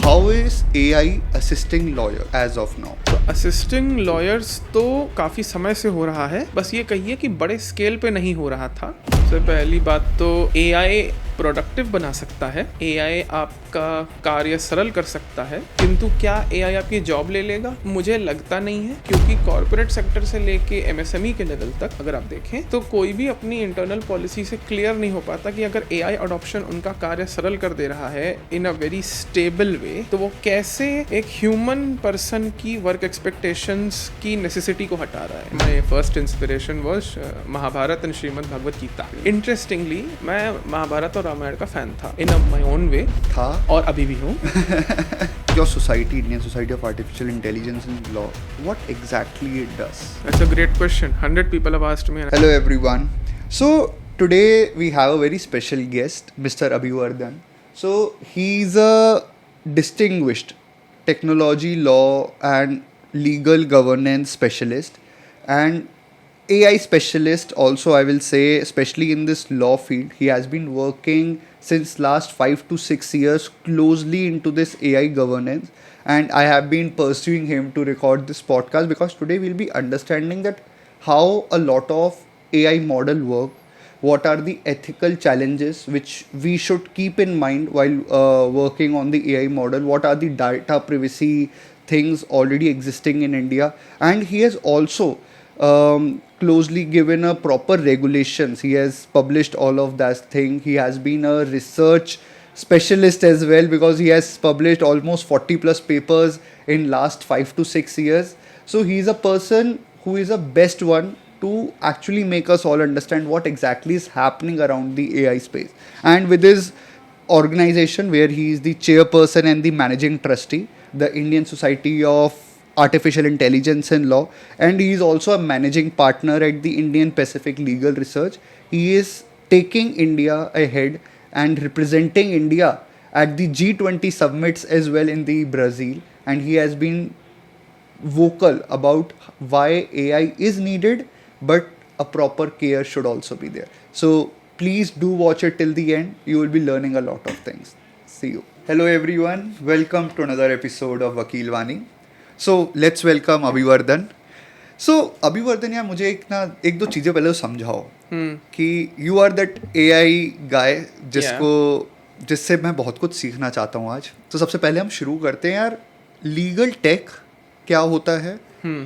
How is AI assisting lawyer as of now? तो assisting lawyers तो काफ़ी समय से हो रहा है, बस ये कहिए कि बड़े स्केल पे नहीं हो रहा था। सबसे पहली बात तो AI प्रोडक्टिव बना सकता है, AI आपका कार्य सरल कर सकता है, किंतु क्या AI आपकी जॉब ले लेगा? मुझे लगता नहीं है, क्योंकि कॉर्पोरेट सेक्टर से लेके MSME के लेवल तक अगर आप देखें तो कोई भी अपनी इंटरनल पॉलिसी से क्लियर नहीं हो पाता कि अगर AI अडॉप्शन उनका कार्य सरल कर दे रहा है इन अ वेरी स्टेबल वे, तो वो कैसे एक ह्यूमन पर्सन की वर्क एक्सपेक्टेशंस की नेसेसिटी को हटा रहा है। My first inspiration was Mahabharat and Shrimad Bhagavad Gita. Interestingly मैं महाभारत और रामायण का फैन था इन माय ओन वे था और अभी भी हूँ। Your society, Indian Society of Artificial Intelligence and Law, what exactly it does? That's a great question. 100 people have asked me. Hello everyone. So today we have a very special guest, Mr. Abhivardhan. So he's a distinguished technology law and legal governance specialist and AI specialist also, I will say, especially in this law field. He has been working since last 5 to 6 years closely into this AI governance, and I have been pursuing him to record this podcast because today we'll be understanding that how a lot of AI model work, what are the ethical challenges which we should keep in mind while working on the AI model, what are the data privacy things already existing in India, and he has also closely given a proper regulations. He has published all of that thing. He has been a research specialist as well because he has published almost 40 plus papers in last 5 to 6 years. So he is a person who is a best one to actually make us all understand what exactly is happening around the AI space. And with his organization where he is the chairperson and the managing trustee, the Indian Society of Artificial Intelligence and Law, and he is also a managing partner at the Indian Pacific Legal Research. He is taking India ahead and representing India at the G20 summits as well in the Brazil, and he has been vocal about why AI is needed, but a proper care should also be there. So please do watch it till the end. You will be learning a lot of things. See you. Hello everyone. Welcome to another episode of Vakil Vani. So let's welcome Abhivardhan. So Abhivardhan यार मुझे एक दो चीज़ें पहले तो समझाओ कि you are that AI guy जिससे मैं बहुत कुछ सीखना चाहता हूँ आज. तो सबसे पहले हम शुरू करते हैं यार, लीगल टेक क्या होता है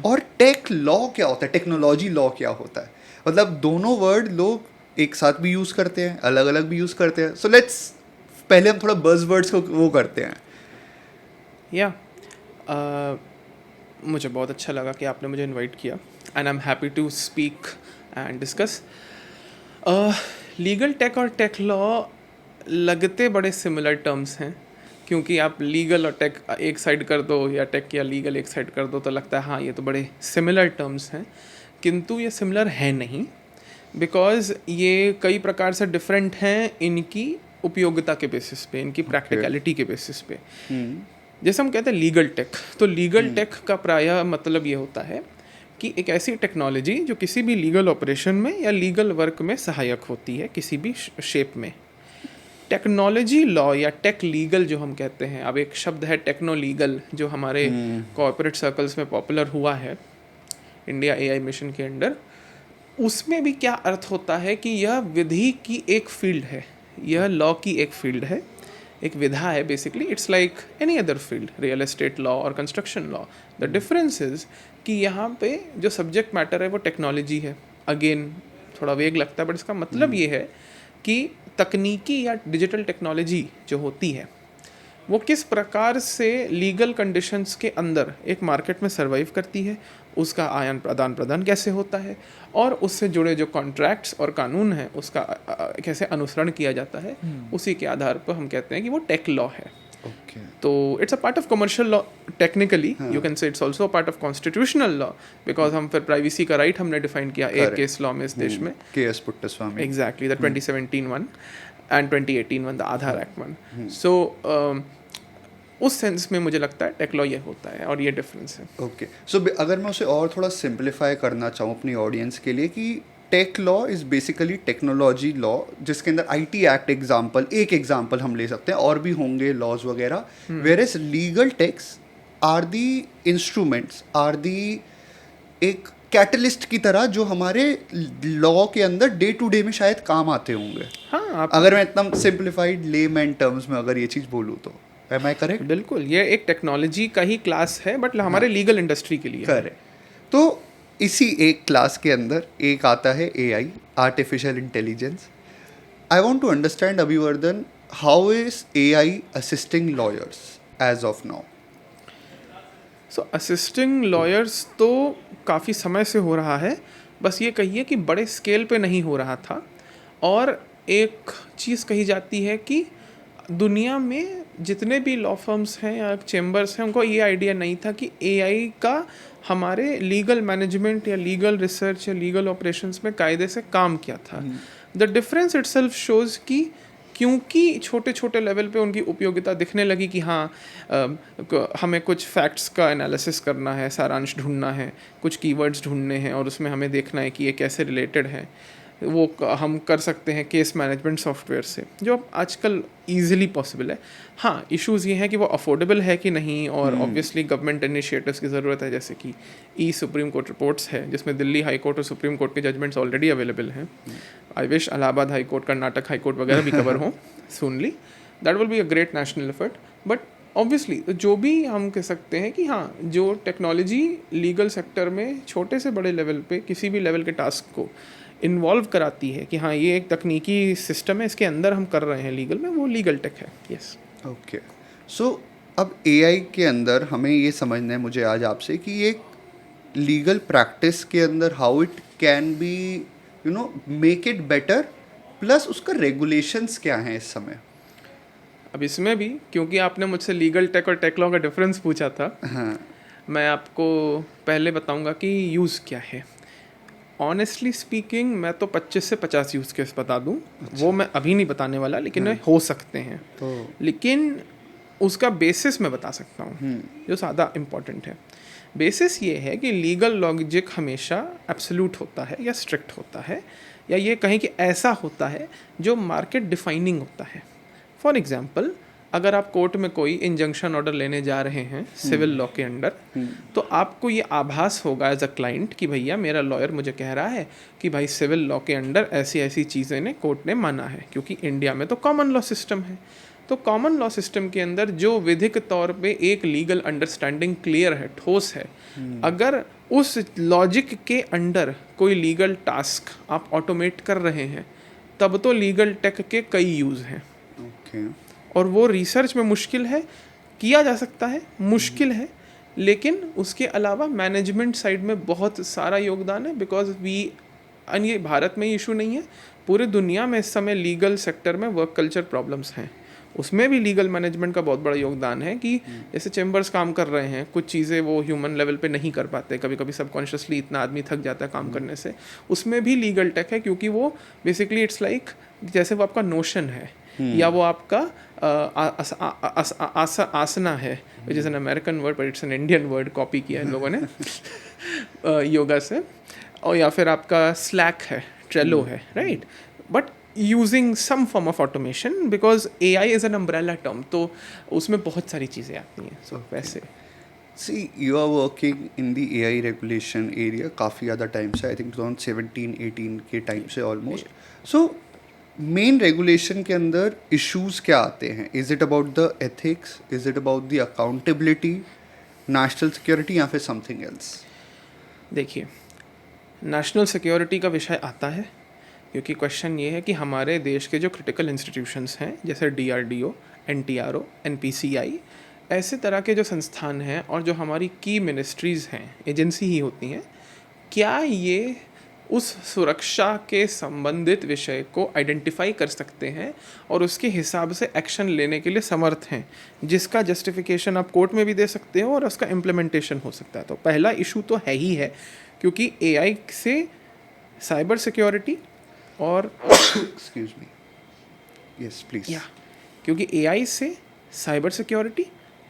और टेक लॉ क्या होता है, टेक्नोलॉजी लॉ क्या होता है. मतलब दोनों वर्ड लोग एक साथ भी यूज़ करते हैं, अलग अलग भी यूज़ करते हैं. सो लेट्स पहले हम थोड़ा बज़ वर्ड्स को वो करते हैं. मुझे बहुत अच्छा लगा कि आपने मुझे इनवाइट किया and I am happy to speak and discuss. Legal tech और टेक लॉ लगते बड़े सिमिलर टर्म्स हैं, क्योंकि आप लीगल और टेक एक साइड कर दो या टेक या लीगल एक साइड कर दो तो लगता है हाँ ये तो बड़े सिमिलर टर्म्स हैं, किंतु ये सिमिलर है नहीं, बिकॉज ये कई प्रकार से डिफरेंट हैं इनकी उपयोगिता के बेसिस पे, इनकी प्रैक्टिकलिटी के बेसिस पे. जैसे हम कहते हैं लीगल टेक, तो लीगल टेक का प्रायः मतलब ये होता है कि एक ऐसी टेक्नोलॉजी जो किसी भी लीगल ऑपरेशन में या लीगल वर्क में सहायक होती है किसी भी शेप में. टेक्नोलॉजी लॉ या टेक लीगल जो हम कहते हैं, अब एक शब्द है टेक्नो लीगल जो हमारे कॉर्पोरेट सर्कल्स में पॉपुलर हुआ है इंडिया AI मिशन के अंडर. उसमें भी क्या अर्थ होता है कि यह विधि की एक फील्ड है, यह लॉ की एक फील्ड है, एक विधा है. Basically it's like any other field, real estate law और construction law. The difference is कि यहाँ पे जो सब्जेक्ट मैटर है वो टेक्नोलॉजी है. अगेन थोड़ा वेग लगता है, बट इसका मतलब ये है कि तकनीकी या डिजिटल टेक्नोलॉजी जो होती है वो किस प्रकार से लीगल कंडीशंस के अंदर एक मार्केट में सर्वाइव करती है, उसका आदान प्रदान कैसे होता है, और उससे जुड़े जो कॉन्ट्रैक्ट्स और कानून हैं उसका कैसे अनुसरण किया जाता है, उसी के आधार पर हम कहते हैं कि वो टेक लॉ है. तो it's a part of commercial law technically, you can से it's also a part of constitutional law, because हम फिर प्राइवेसी का राइट हमने डिफाइन किया एक केस लॉ में इस देश में, KS Puttaswamy, exactly the 2017 one and 2018 one, the Aadhaar act one. सो उस सेंस में मुझे लगता है टेक लॉ ये होता है और ये डिफरेंस है. ओके. सो अगर मैं उसे और थोड़ा सिंप्लीफाई करना चाहूँ अपनी ऑडियंस के लिए कि tech law is basically technology law, जिसके अंदर आईटी एक्ट एक एग्जाम्पल हम ले सकते हैं, और भी होंगे लॉज वगैरह. Whereas legal techs are the instruments, are the एक कैटलिस्ट की तरह जो हमारे लॉ के अंदर डे टू डे में शायद काम आते होंगे. हाँ, अगर मैं एकदम सिंप्लीफाइड लेमैन टर्म्स में अगर ये चीज़ बोलूँ तो एम आई करेक्ट? बिल्कुल, ये एक टेक्नोलॉजी का ही क्लास है, बट हमारे लीगल इंडस्ट्री के लिए. करेक्ट. तो इसी एक क्लास के अंदर एक आता है AI, artificial intelligence. I want to understand Abhivardhan, how is AI assisting lawyers as of now? So assisting lawyers तो काफ़ी समय से हो रहा है, बस ये कहिए कि बड़े स्केल पे नहीं हो रहा था. और एक चीज़ कही जाती है कि दुनिया में जितने भी लॉ फर्म्स हैं या चेम्बर्स हैं, उनको ये आइडिया नहीं था कि एआई का हमारे लीगल मैनेजमेंट या लीगल रिसर्च या लीगल ऑपरेशंस में कायदे से काम किया था. द डिफरेंस इटसेल्फ शोज़ कि क्योंकि छोटे छोटे लेवल पे उनकी उपयोगिता दिखने लगी कि हाँ हमें कुछ फैक्ट्स का एनालिसिस करना है, सारांश ढूंढना है, कुछ कीवर्ड्स ढूंढने हैं और उसमें हमें देखना है कि ये कैसे रिलेटेड है, वो हम कर सकते हैं केस मैनेजमेंट सॉफ्टवेयर से, जो आजकल ईजिली पॉसिबल है. हाँ, इश्यूज़ ये हैं कि वो अफोर्डेबल है कि नहीं, और ऑब्वियसली गवर्नमेंट इनिशिएटिव्स की ज़रूरत है, जैसे कि ई सुप्रीम कोर्ट रिपोर्ट्स है जिसमें दिल्ली हाई कोर्ट और सुप्रीम कोर्ट के जजमेंट्स ऑलरेडी अवेलेबल हैं. I wish Allahabad high court, Karnataka high court वगैरह भी कवर हों soonly. That will be a great national effort. But obviously जो भी हम कह सकते हैं कि हाँ, जो टेक्नोलॉजी लीगल सेक्टर में छोटे से बड़े लेवल पे किसी भी लेवल के टास्क को इन्वॉल्व कराती है कि हाँ ये एक तकनीकी सिस्टम है, इसके अंदर हम कर रहे हैं लीगल में, वो लीगल टेक है. यस. ओके. सो अब एआई के अंदर हमें ये समझना है मुझे आज आपसे कि एक लीगल प्रैक्टिस के अंदर how it can be make it better, plus उसका रेगुलेशंस क्या हैं इस समय. अब इसमें भी क्योंकि आपने मुझसे लीगल टेक और टेक लॉ का डिफरेंस पूछा था, हाँ, मैं आपको पहले बताऊंगा कि यूज़ क्या है. ऑनेस्टली स्पीकिंग मैं तो 25 से 50 यूज़ केस बता दूं. वो मैं अभी नहीं बताने वाला, लेकिन हो सकते हैं. तो लेकिन उसका बेसिस मैं बता सकता हूँ जो ज़्यादा इम्पॉर्टेंट है. बेसिस ये है कि लीगल लॉजिक हमेशा एब्सोल्यूट होता है या स्ट्रिक्ट होता है, या ये कहें कि ऐसा होता है जो मार्केट डिफाइनिंग होता है. फॉर एग्जांपल, अगर आप कोर्ट में कोई इंजंक्शन ऑर्डर लेने जा रहे हैं सिविल लॉ के अंडर, तो आपको ये आभास होगा एज अ क्लाइंट कि भैया मेरा लॉयर मुझे कह रहा है कि भाई सिविल लॉ के अंडर ऐसी ऐसी चीज़ें ने कोर्ट ने माना है, क्योंकि इंडिया में तो कॉमन लॉ सिस्टम है. तो कॉमन लॉ सिस्टम के अंदर जो विधिक तौर पे एक लीगल अंडरस्टैंडिंग क्लियर है, ठोस है, अगर उस लॉजिक के अंडर कोई लीगल टास्क आप ऑटोमेट कर रहे हैं, तब तो लीगल टेक के कई यूज़ हैं. ओके. और वो रिसर्च में मुश्किल है, किया जा सकता है, मुश्किल है, लेकिन उसके अलावा मैनेजमेंट साइड में बहुत सारा योगदान है. बिकॉज ये भारत में इशू नहीं है, पूरे दुनिया में इस समय लीगल सेक्टर में वर्क कल्चर प्रॉब्लम्स हैं. उसमें भी लीगल मैनेजमेंट का बहुत बड़ा योगदान है कि जैसे चेम्बर्स काम कर रहे हैं, कुछ चीज़ें वो ह्यूमन लेवल पे नहीं कर पाते, कभी कभी सबकॉन्शियसली इतना आदमी थक जाता है काम करने से, उसमें भी लीगल टेक है, क्योंकि वो बेसिकली इट्स लाइक जैसे वो आपका नोशन है या वो आपका आसना है, which is an American word but it's an Indian word, copy किया इन लोगों ने योगा से. और या फिर आपका स्लैक है, ट्रेलो है, right, but using some form of automation, because AI is an umbrella term, तो उसमें बहुत सारी चीज़ें आती हैं. सो वैसे See, you are working in the AI regulation area काफ़ी ज़्यादा टाइम से, आई थिंक 2017-18 के टाइम से ऑलमोस्ट. सो मेन रेगुलेशन के अंदर इश्यूज क्या आते हैं? Is it about the ethics, is it about the accountability, national security, या फिर समथिंग एल्स? देखिए, नेशनल सिक्योरिटी का विषय आता है क्योंकि क्वेश्चन ये है कि हमारे देश के जो क्रिटिकल इंस्टीट्यूशंस हैं, जैसे DRDO, NTRO, NPCI, ऐसे तरह के जो संस्थान हैं और जो हमारी की मिनिस्ट्रीज़ हैं, एजेंसी ही होती हैं, क्या ये उस सुरक्षा के संबंधित विषय को आइडेंटिफाई कर सकते हैं और उसके हिसाब से एक्शन लेने के लिए समर्थ हैं, जिसका जस्टिफिकेशन आप कोर्ट में भी दे सकते हो और उसका इम्प्लीमेंटेशन हो सकता है. तो पहला इशू तो है ही है, क्योंकि AI से साइबर सिक्योरिटी और एक्सक्यूज मी, यस प्लीज, या क्योंकि AI से साइबर सिक्योरिटी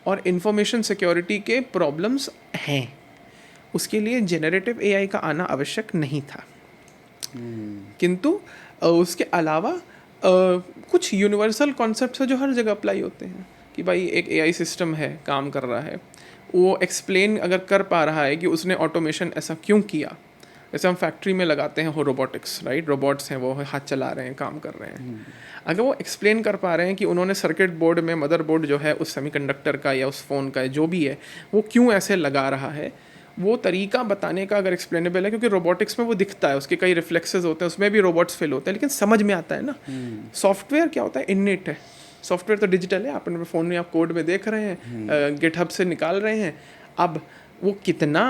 और इंफॉर्मेशन सिक्योरिटी के प्रॉब्लम्स हैं, उसके लिए जेनरेटिव AI का आना आवश्यक नहीं था. किंतु उसके अलावा कुछ यूनिवर्सल कॉन्सेप्ट्स है जो हर जगह अप्लाई होते हैं कि भाई एक एआई सिस्टम है, काम कर रहा है, वो एक्सप्लेन अगर कर पा रहा है कि उसने ऑटोमेशन ऐसा क्यों किया। जैसे हम फैक्ट्री में लगाते हैं रोबोटिक्स, राइट, रोबोट्स हैं, वो हाथ चला रहे हैं, काम कर रहे हैं। अगर वो एक्सप्लेन कर पा रहे हैं कि उन्होंने सर्किट बोर्ड में मदरबोर्ड जो है उस सेमीकंडक्टर का या उस फ़ोन का जो भी है वो क्यों ऐसे लगा रहा है, वो तरीका बताने का अगर एक्सप्लेनेबल है, क्योंकि रोबोटिक्स में वो दिखता है, उसके कई रिफ्लेक्सेस होते हैं, उसमें भी रोबोट्स फेल होते हैं, लेकिन समझ में आता है ना। सॉफ्टवेयर क्या होता है, इननेट है। सॉफ्टवेयर तो डिजिटल है, अपने फ़ोन में आप कोड में देख रहे हैं, गिटहब से निकाल रहे हैं। अब वो कितना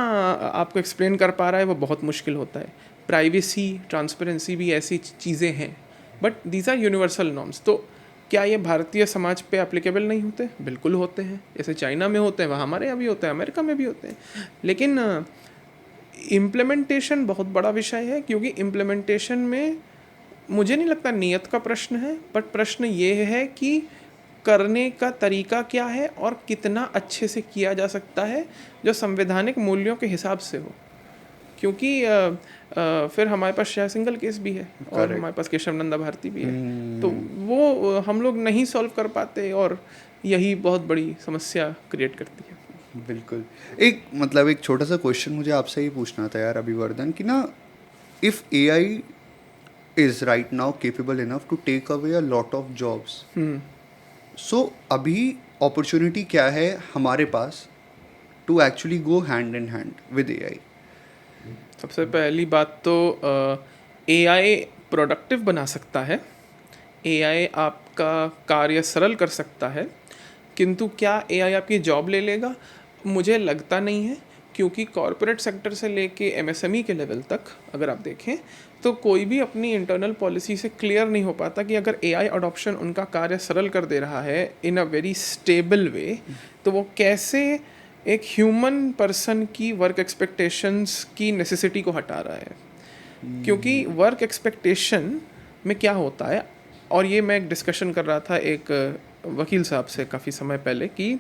आपको एक्सप्लेन कर पा रहा है वो बहुत मुश्किल होता है। प्राइवेसी, ट्रांसपेरेंसी भी ऐसी चीज़ें हैं, but these are universal norms. तो क्या ये भारतीय समाज पे एप्लीकेबल नहीं होते? बिल्कुल होते हैं। जैसे चाइना में होते हैं, वहाँ हमारे यहाँ भी होते हैं, अमेरिका में भी होते हैं। लेकिन इम्प्लीमेंटेशन बहुत बड़ा विषय है, क्योंकि इम्प्लीमेंटेशन में मुझे नहीं लगता नियत का प्रश्न है, बट प्रश्न ये है कि करने का तरीका क्या है और कितना अच्छे से किया जा सकता है जो संवैधानिक मूल्यों के हिसाब से हो। क्योंकि फिर हमारे पास शायद सिंगल केस भी है और हमारे पास केशव नंदा भारती भी है, तो वो हम लोग नहीं सॉल्व कर पाते और यही बहुत बड़ी समस्या क्रिएट करती है। बिल्कुल। एक छोटा सा क्वेश्चन मुझे आपसे ही पूछना था यार अभिवर्धन, कि ना if AI is right now capable enough to take away a lot of jobs, so अभी अपॉर्चुनिटी क्या है हमारे पास to actually go hand in hand with AI? सबसे पहली बात तो एआई प्रोडक्टिव बना सकता है, एआई आपका कार्य सरल कर सकता है, किंतु क्या एआई आपकी जॉब ले लेगा? मुझे लगता नहीं है, क्योंकि कॉरपोरेट सेक्टर से लेके एमएसएमई के लेवल तक अगर आप देखें तो कोई भी अपनी इंटरनल पॉलिसी से क्लियर नहीं हो पाता कि अगर एआई अडॉप्शन उनका कार्य सरल कर दे रहा है इन अ वेरी स्टेबल वे, तो वो कैसे एक ह्यूमन पर्सन की वर्क एक्सपेक्टेशंस की नेसेसिटी को हटा रहा है। क्योंकि वर्क एक्सपेक्टेशन में क्या होता है, और ये मैं एक डिस्कशन कर रहा था एक वकील साहब से काफ़ी समय पहले, कि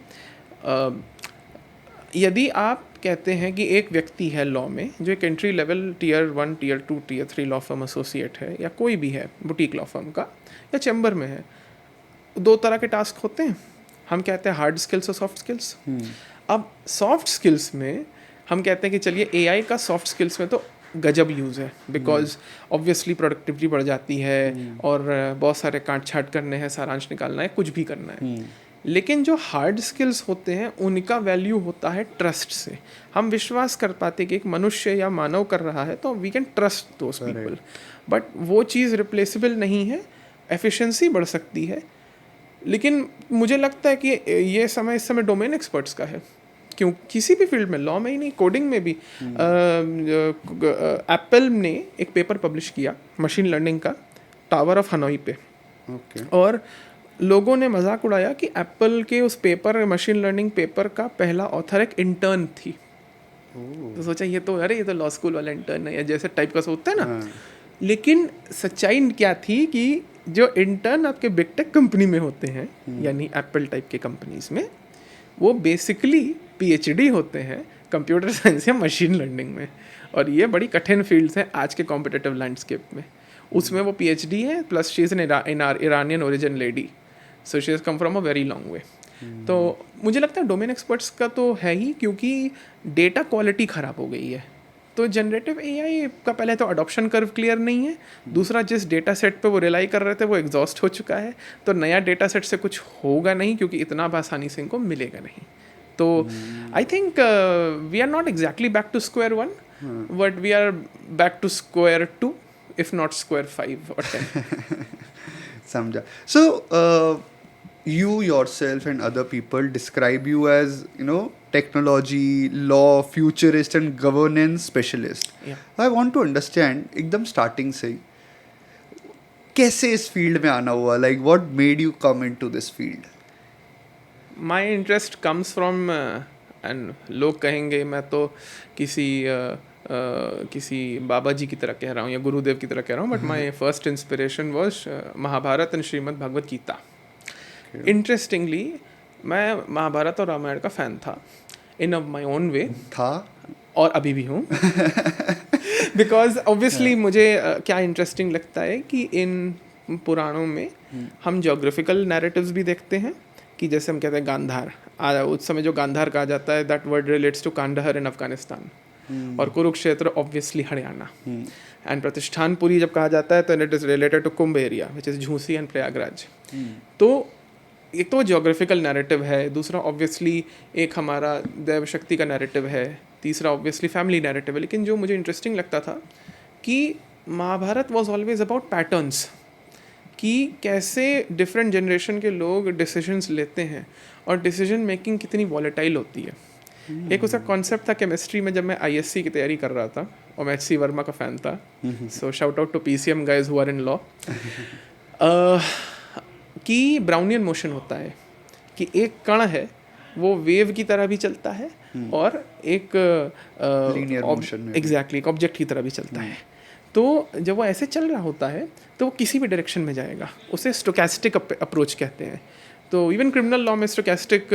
यदि आप कहते हैं कि एक व्यक्ति है लॉ में जो एक entry level tier 1, tier 2, tier 3 law firm associate है, या कोई भी है बुटीक लॉ फर्म का, या चैम्बर में है, दो तरह के टास्क होते हैं। हम कहते हैं हार्ड स्किल्स और सॉफ्ट स्किल्स। अब सॉफ्ट स्किल्स में हम कहते हैं कि चलिए एआई का सॉफ्ट स्किल्स में तो गजब यूज़ है, बिकॉज ऑब्वियसली प्रोडक्टिविटी बढ़ जाती है और बहुत सारे काट छाट करने हैं, सारांश निकालना है, कुछ भी करना है। लेकिन जो हार्ड स्किल्स होते हैं उनका वैल्यू होता है ट्रस्ट से। हम विश्वास कर पाते कि एक मनुष्य या मानव कर रहा है तो we can trust those people, but वो चीज़ रिप्लेसेबल नहीं है। एफिशिएंसी बढ़ सकती है, लेकिन मुझे लगता है कि ये समय इस समय डोमेन एक्सपर्ट्स का है। क्यों? किसी भी फील्ड में, लॉ में ही नहीं, कोडिंग में भी। एप्पल ने एक पेपर पब्लिश किया मशीन लर्निंग का टावर ऑफ हनोई पे, और लोगों ने मजाक उड़ाया कि एप्पल के उस पेपर, मशीन लर्निंग पेपर का पहला ऑथर एक इंटर्न थी। तो सोचा ये तो लॉ स्कूल वाला इंटर्न है, या जैसे टाइप का होता है ना। लेकिन सच्चाई क्या थी कि जो इंटर्न आपके बिग टेक कंपनी में होते हैं, यानी एप्पल टाइप के कंपनीज में, वो बेसिकली पीएचडी होते हैं कंप्यूटर साइंस या मशीन लर्निंग में, और ये बड़ी कठिन फील्ड्स हैं आज के कॉम्पिटिटिव लैंडस्केप में। उसमें वो पीएचडी है, plus she is an Iranian origin lady, so she has come from a very long way. तो मुझे लगता है डोमेन एक्सपर्ट्स का तो है ही, क्योंकि डेटा क्वालिटी ख़राब हो गई है। तो जनरेटिव एआई का पहले तो अडॉप्शन कर्व क्लियर नहीं है, दूसरा जिस डेटा सेट पे वो रिलाई कर रहे थे वो एग्जॉस्ट हो चुका है, तो नया डेटा सेट से कुछ होगा नहीं, क्योंकि इतना आसानी से इनको मिलेगा नहीं। तो I think we are not exactly back to square 1, but we are back to square 2, if not square 5 or 10. समझा। So you yourself and other people describe you as, technology, law, futurist and governance specialist. Yeah. I want to understand एकदम starting से कैसे इस field में आना हुआ, like what made you come into this field? My interest comes from and लोग कहेंगे मैं तो किसी बाबा जी की तरह कह रहा हूँ या गुरुदेव की तरह कह रहा हूँ, but my first inspiration was Mahabharat and Shrimad Bhagavad Gita. Interestingly मैं महाभारत और रामायण का फ़ैन था इन माई ओन वे, था और अभी भी हूँ। बिकॉज ऑब्वियसली मुझे क्या इंटरेस्टिंग लगता है कि इन पुराणों में हम जोग्राफिकल नैरेटिव्स भी देखते हैं कि जैसे हम कहते हैं गांधार, उस समय जो गांधार कहा जाता है that word relates to Kandahar in Afghanistan, और कुरुक्षेत्र ऑब्वियसली हरियाणा, एंड प्रतिष्ठानपुरी जब कहा जाता है तो it is related to Kumbh area which is Jhusi and Prayagraj. तो एक तो जोग्राफिकल नैरेटिव है, दूसरा ऑब्वियसली एक हमारा दैव शक्ति का नैरेटिव है, तीसरा ऑब्वियसली फैमिली नैरेटिव है। लेकिन जो मुझे इंटरेस्टिंग लगता था कि Mahabharata was always about patterns, कि कैसे डिफरेंट जनरेशन के लोग डिसीजंस लेते हैं और डिसीजन मेकिंग कितनी वॉलेटाइल होती है। एक उसका कॉन्सेप्ट था केमिस्ट्री में, जब मैं आईएससी की तैयारी कर रहा था और मैं एच.सी. वर्मा का फ़ैन था, so shout out to PCM guys who are in law, कि ब्राउनियन मोशन होता है कि एक कण है वो वेव की तरह भी चलता है और एक एग्जैक्टली एक ऑब्जेक्ट की तरह भी चलता है। तो जब वो ऐसे चल रहा होता है तो वो किसी भी डायरेक्शन में जाएगा, उसे स्टोकेस्टिक अप्रोच कहते हैं। तो इवन क्रिमिनल लॉ में स्टोकेस्टिक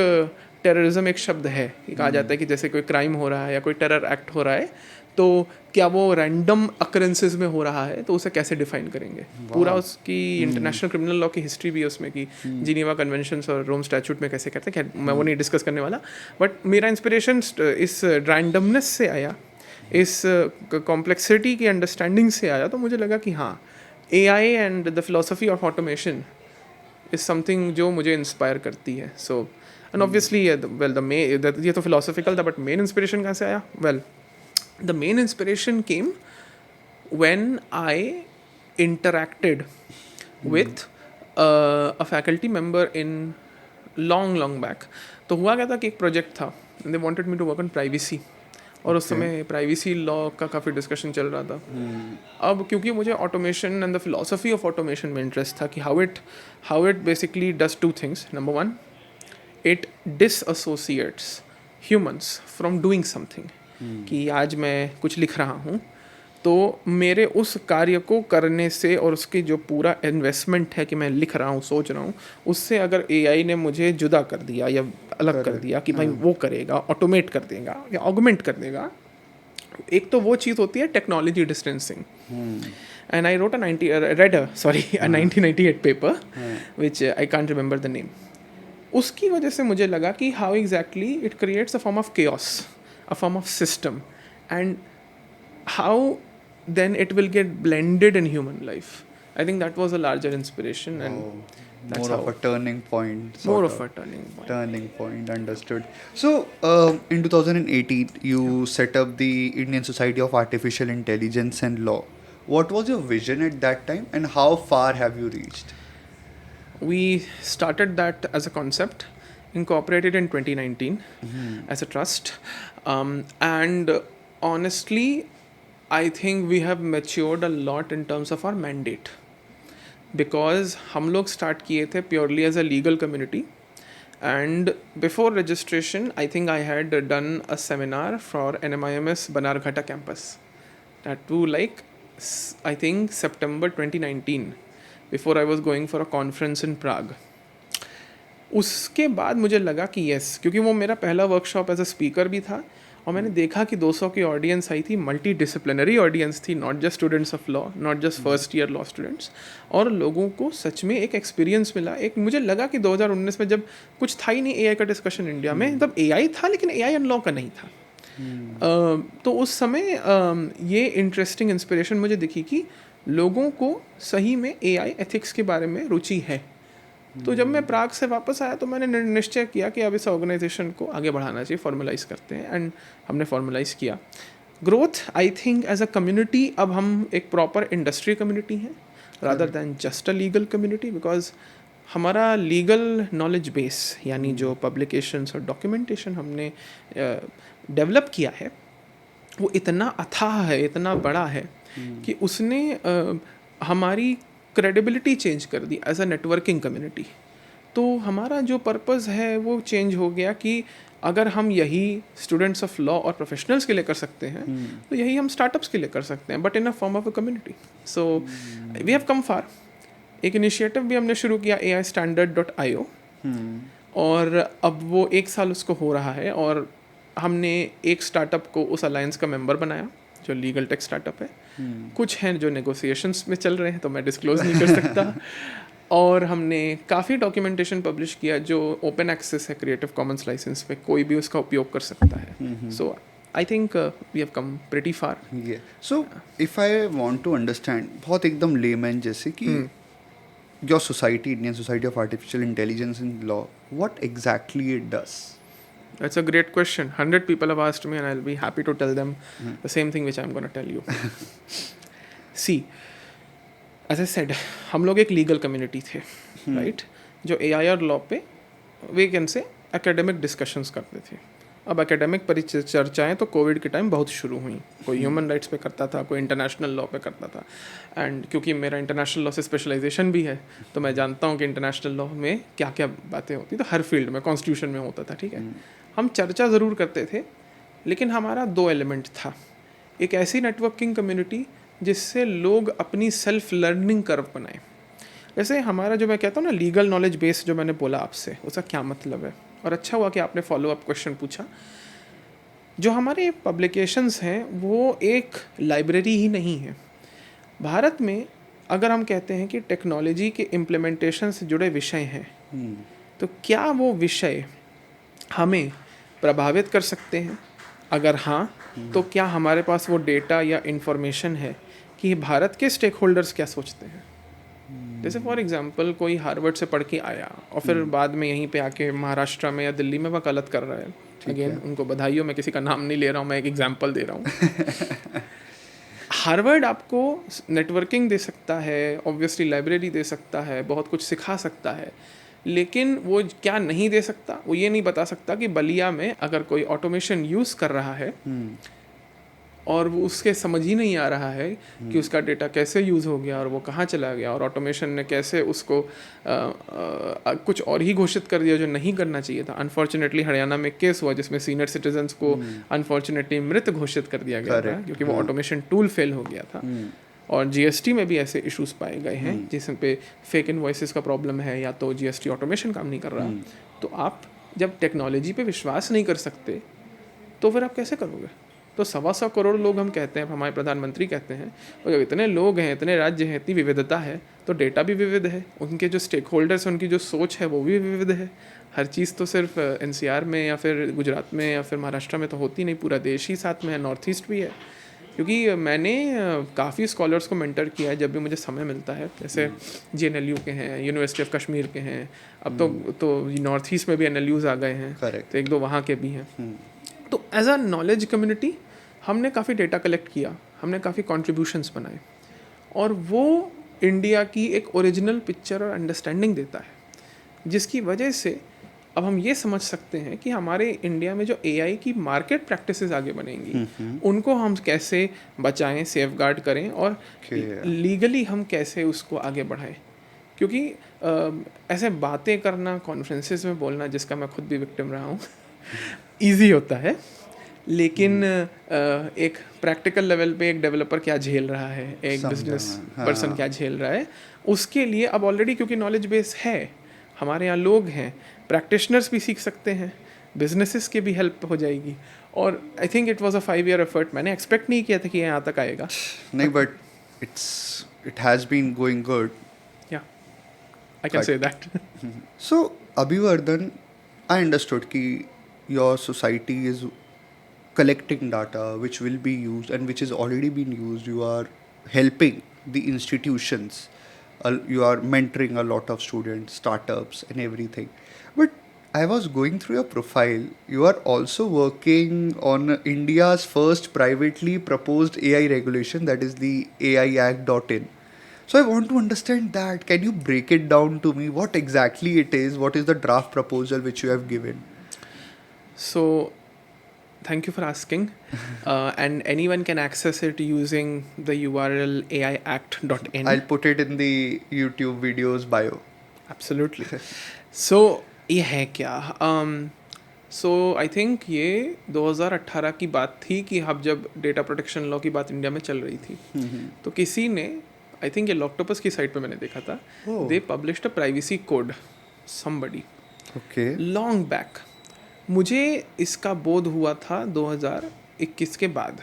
टेररिज्म एक शब्द है, कहा जाता है कि जैसे कोई क्राइम हो रहा है या कोई टेरर एक्ट हो रहा है तो क्या वो रैंडम अकरेंसेस में हो रहा है, तो उसे कैसे डिफाइन करेंगे। पूरा उसकी इंटरनेशनल क्रिमिनल लॉ की हिस्ट्री भी है उसमें कि जिनेवा कन्वेंशंस और रोम स्टैट्यूट में कैसे करते हैं, मैं वो नहीं डिस्कस करने वाला। बट मेरा इंस्पिरेशन इस रैंडमनेस से आया, इस कॉम्प्लेक्सिटी की अंडरस्टैंडिंग से आया। तो मुझे लगा कि हाँ, AI and the philosophy of automation is something जो मुझे इंस्पायर करती है। सो एंड ऑब्वियसली वेल ये तो फिलोसफिकल था, बट मेन इंस्पिरेशन कहाँ से आया? Well, the main inspiration came when I interacted with a faculty member in long back. तो हुआ क्या था कि एक प्रोजेक्ट था, they wanted me to work on privacy, और उस समय प्राइवेसी लॉ का काफ़ी डिस्कशन चल रहा था। अब क्योंकि मुझे automation and the philosophy of automation में इंटरेस्ट था कि how it basically does two things. Number one, it disassociates humans from doing something, कि आज मैं कुछ लिख रहा हूँ तो मेरे उस कार्य को करने से और उसकी जो पूरा इन्वेस्टमेंट है कि मैं लिख रहा हूँ, सोच रहा हूँ, उससे अगर AI ने मुझे जुदा कर दिया या अलग कर दिया कि भाई वो करेगा, ऑटोमेट कर देगा या ऑगमेंट कर देगा, एक तो वो चीज़ होती है technology distancing. And I wrote a 1998 paper which I can't remember the name. उसकी वजह से मुझे लगा कि how exactly it creates a form of chaos, a form of system, and how then it will get blended in human life. I think that was a larger inspiration, and that's more of a turning point. More of a turning point. Turning point, understood. So, in 2018, you set up the Indian Society of Artificial Intelligence and Law. What was your vision at that time, and how far have you reached? We started that as a concept, incorporated in 2019 as a trust, and honestly I think we have matured a lot in terms of our mandate, because हम लोग start किए थे purely as a legal community, and before registration I think I had done a seminar for NMIMS Banarghata campus, that too like I think September 2019, before I was going for a conference in Prague. उसके बाद मुझे लगा कि yes, क्योंकि वो मेरा पहला workshop as a speaker भी था, और मैंने देखा कि 200 की ऑडियंस आई थी, मल्टी डिसिप्लिनरी ऑडियंस थी, not just students of law, not just first year law students, और लोगों को सच में एक एक्सपीरियंस मिला। एक मुझे लगा कि 2019 में जब कुछ था ही नहीं AI का डिस्कशन इंडिया में, तब AI था लेकिन AI एंड लॉ का नहीं था। तो उस समय ये इंटरेस्टिंग इंस्पिरेशन मुझे दिखी कि लोगों को सही में AI एथिक्स के बारे में रुचि है। तो जब मैं प्राग से वापस आया तो मैंने निश्चय किया कि अब इस ऑर्गेनाइजेशन को आगे बढ़ाना चाहिए, फॉर्मलाइज करते हैं, एंड हमने फॉर्मलाइज किया। Growth I think as a community अब हम एक प्रॉपर इंडस्ट्री कम्युनिटी हैं rather than just a legal community, because हमारा लीगल नॉलेज बेस यानी जो पब्लिकेशंस और डॉक्यूमेंटेशन हमने डेवलप किया है वो इतना अथाह है, इतना बड़ा है कि उसने हमारी क्रेडिबिलिटी चेंज कर दी एज अ नेटवर्किंग कम्युनिटी। तो हमारा जो पर्पस है वो चेंज हो गया कि अगर हम यही स्टूडेंट्स ऑफ लॉ और प्रोफेशनल्स के लिए कर सकते हैं तो यही हम स्टार्टअप्स के लिए कर सकते हैं, but in a form of a community. So we have come far. एक इनिशिएटिव भी हमने शुरू किया AIstandard.io, और अब वो 1 साल उसको हो रहा है, और हमने एक स्टार्टअप को उस अलायंस का मेंबर बनाया जो लीगल टेक स्टार्टअप है, कुछ हैं जो नेगोशिएशंस में चल रहे हैं तो मैं डिस्क्लोज नहीं कर सकता, और हमने काफ़ी डॉक्यूमेंटेशन पब्लिश किया जो ओपन एक्सेस है क्रिएटिव कॉमन्स लाइसेंस पे, कोई भी उसका उपयोग कर सकता है. So I think we have come pretty far. So if I want to understand बहुत एकदम लेमैन जैसे कि your society, Indian Society of Artificial Intelligence and Law, what exactly it does? That's a great question. 100 people have asked me and I'll be happy to tell them the same thing which I'm going to tell you. See, as I said, हम लोग एक legal community थे, right, जो AI और law पे we can say academic discussions करते थे. अब एकेडमिक परिचर्चाएँ तो कोविड के टाइम बहुत शुरू हुई. कोई ह्यूमन राइट्स पे करता था, कोई इंटरनेशनल लॉ पे करता था. एंड क्योंकि मेरा इंटरनेशनल लॉ से स्पेशलाइजेशन भी है तो मैं जानता हूँ कि इंटरनेशनल लॉ में क्या क्या बातें होती, तो हर फील्ड में, कॉन्स्टिट्यूशन में होता था, ठीक है. हम चर्चा ज़रूर करते थे, लेकिन हमारा 2 एलिमेंट था. एक ऐसी नेटवर्किंग कम्युनिटी जिससे लोग अपनी सेल्फ लर्निंग कर्व बनाएं. जैसे हमारा जो मैं कहता हूँ ना लीगल नॉलेज बेस जो मैंने बोला आपसे, उसका क्या मतलब है, और अच्छा हुआ कि आपने फॉलो अप क्वेश्चन पूछा. जो हमारे पब्लिकेशंस हैं वो एक लाइब्रेरी ही नहीं है. भारत में अगर हम कहते हैं कि टेक्नोलॉजी के इम्प्लीमेंटेशन से जुड़े विषय हैं, तो क्या वो विषय हमें प्रभावित कर सकते हैं? अगर हाँ, तो क्या हमारे पास वो डेटा या इन्फॉर्मेशन है कि भारत के स्टेक होल्डर्स क्या सोचते हैं? जैसे फॉर एग्जांपल कोई हार्वर्ड से पढ़ के आया और फिर बाद में यहीं पे आके महाराष्ट्र में या दिल्ली में वह गलत कर रहा है. अगेन उनको बधाइयों, मैं किसी का नाम नहीं ले रहा हूँ, मैं एक एग्जांपल दे रहा हूँ. हार्वर्ड आपको नेटवर्किंग दे सकता है, ऑब्वियसली लाइब्रेरी दे सकता है, बहुत कुछ सिखा सकता है, लेकिन वो क्या नहीं दे सकता, वो ये नहीं बता सकता कि बलिया में अगर कोई ऑटोमेशन यूज़ कर रहा है और वो उसके समझ ही नहीं आ रहा है कि उसका डेटा कैसे यूज़ हो गया और वो कहाँ चला गया, और ऑटोमेशन ने कैसे उसको कुछ और ही घोषित कर दिया जो नहीं करना चाहिए था. अनफॉर्चुनेटली हरियाणा में केस हुआ जिसमें सीनियर सिटीजन्स को अनफॉर्चुनेटली मृत घोषित कर दिया गया था क्योंकि वो ऑटोमेशन टूल फेल हो गया था. और जीएसटी में भी ऐसे इश्यूज पाए गए हैं जिसमें पे फेक इनवॉइसेस का प्रॉब्लम है या तो जीएसटी ऑटोमेशन काम नहीं कर रहा. तो आप जब टेक्नोलॉजी पे विश्वास नहीं कर सकते तो फिर आप कैसे करोगे? तो 125 करोड़ लोग हम कहते हैं, हमारे प्रधानमंत्री कहते हैं, और जब इतने लोग हैं, इतने राज्य हैं, इतनी विविधता है, तो डेटा भी विविध है, उनके जो स्टेक होल्डर्स, उनकी जो सोच है वो भी विविध है. हर चीज़ तो सिर्फ एनसीआर में या फिर गुजरात में या फिर महाराष्ट्र में तो होती नहीं, पूरा देश ही साथ में है, नॉर्थ ईस्ट भी है. क्योंकि मैंने काफ़ी स्कॉलर्स को मेंटर किया है जब भी मुझे समय मिलता है, जैसे JNLU के हैं, यूनिवर्सिटी ऑफ कश्मीर के हैं, अब तो नॉर्थ ईस्ट में भी NLUs आ गए हैं, तो 1-2 वहाँ के भी हैं. तो एज अ नॉलेज कम्युनिटी हमने काफ़ी डेटा कलेक्ट किया, हमने काफ़ी कॉन्ट्रीब्यूशंस बनाए, और वो इंडिया की एक ओरिजिनल पिक्चर और अंडरस्टैंडिंग देता है, जिसकी वजह से अब हम ये समझ सकते हैं कि हमारे इंडिया में जो AI की मार्केट प्रैक्टिसेस आगे बनेंगी, उनको हम कैसे बचाएं, सेफगार्ड करें, और लीगली हम कैसे उसको आगे बढ़ाएं. क्योंकि ऐसे बातें करना, कॉन्फ्रेंसेस में बोलना, जिसका मैं खुद भी विक्टिम रहा हूँ, ईजी होता है, लेकिन एक प्रैक्टिकल लेवल पे एक डेवलपर क्या झेल रहा है, एक बिजनेस पर्सन क्या झेल रहा है, उसके लिए अब ऑलरेडी क्योंकि नॉलेज बेस है, हमारे यहाँ लोग हैं, प्रैक्टिशनर्स भी सीख सकते हैं, बिजनेसेस की भी हेल्प हो जाएगी. और I think it was a 5-year effort. मैंने एक्सपेक्ट नहीं किया था कि यहाँ तक आएगा. नहीं, but it has been going good. Yeah I can say that. So Abhivardhan, I understood कि your society is collecting data which will be used and which is already been used. You are helping the institutions, you are mentoring a lot of students, startups and everything. But I was going through your profile, you are also working on India's first privately proposed AI regulation, that is the AI Act.in. So I want to understand that. Can you break it down to me, what exactly it is, what is the draft proposal which you have given? So, thank you for asking. And anyone can access it using the URL aiact.in. I'll put it in the YouTube videos bio. Absolutely. So, ये है क्या? So, I think ये 2018 की बात थी कि अब जब डेटा प्रोटेक्शन लॉ की बात इंडिया में चल रही थी, तो किसी ने, आई थिंक ये लॉक्टोपस की साइट पे मैंने देखा था, they published a privacy code, somebody. Okay. Long back. मुझे इसका बोध हुआ था 2021 के बाद,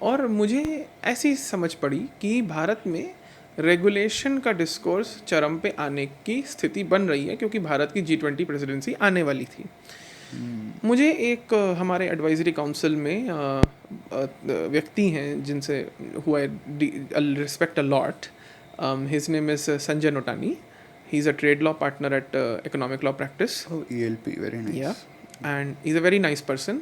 और मुझे ऐसी समझ पड़ी कि भारत में रेगुलेशन का डिस्कोर्स चरम पे आने की स्थिति बन रही है, क्योंकि भारत की G20 प्रेसिडेंसी आने वाली थी। मुझे एक हमारे एडवाइजरी काउंसिल में व्यक्ति हैं जिनसे who I respect a lot. His name is Sanjay Notani. He's a trade law partner at Economic Law Practice. Oh, ELP, very nice. Yeah, and he's a very nice person.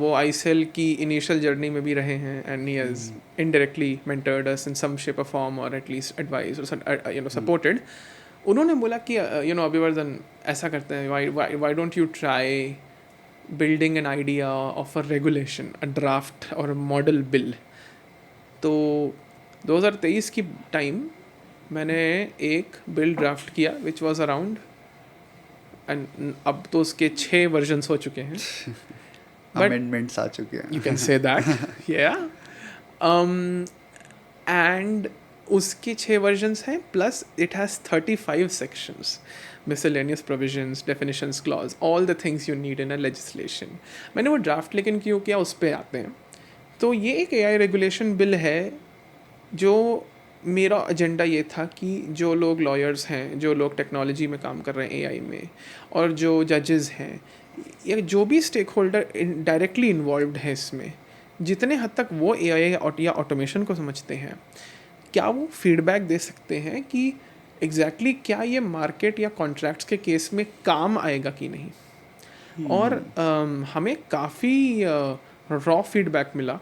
वो ICEL की initial journey में भी रहे हैं, and he has indirectly mentored us in some shape or form, or at least advised or supported. उन्होंने बोला कि अभिवर्धन ऐसा करते हैं, why don't you try building an idea of a regulation, a draft or a model bill. तो 2023 की time मैंने एक बिल ड्राफ्ट किया विच वाज अराउंड, एंड अब तो उसके 6 वर्जन्स हो चुके हैं. अमेंडमेंट्स आ चुके हैं. You can say that. Yeah. And उसके 6 वर्जन्स हैं, plus it has 35 sections, miscellaneous provisions, definitions clause, all the things you need in a legislation. मैंने वो ड्राफ्ट लेकिन क्यों किया, उस पर आते हैं. तो ये एक AI रेगुलेशन बिल है जो मेरा एजेंडा ये था कि जो लोग लॉयर्स हैं, जो लोग टेक्नोलॉजी में काम कर रहे हैं AI में, और जो जजेस हैं, या जो भी स्टेक होल्डर डायरेक्टली इन्वॉल्व है इसमें, जितने हद तक वो AI या ऑटोमेशन को समझते हैं, क्या वो फीडबैक दे सकते हैं कि एग्जैक्टली क्या ये मार्केट या कॉन्ट्रैक्ट्स के केस में काम आएगा कि नहीं. और हमें काफ़ी रॉ फीडबैक मिला,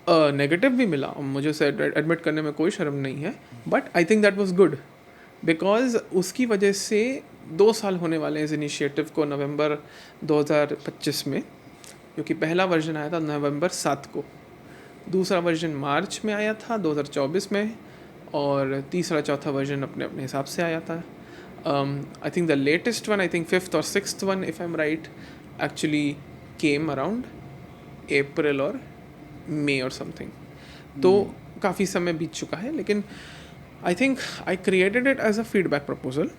नेगेटिव भी मिला, मुझे उसे एडमिट करने में कोई शर्म नहीं है, but I think that was good, because उसकी वजह से 2 साल होने वाले हैं इस इनिशिएटिव को नवंबर 2025 में, क्योंकि पहला वर्जन आया था नवंबर 7 को, दूसरा वर्जन मार्च में आया था 2024 में, और तीसरा चौथा वर्जन अपने अपने हिसाब से आया था. I think the latest one, I think 5th और 6th one if I am right, actually came around April और मई और समथिंग. तो काफ़ी समय बीत चुका है, लेकिन I think I created it as a feedback proposal.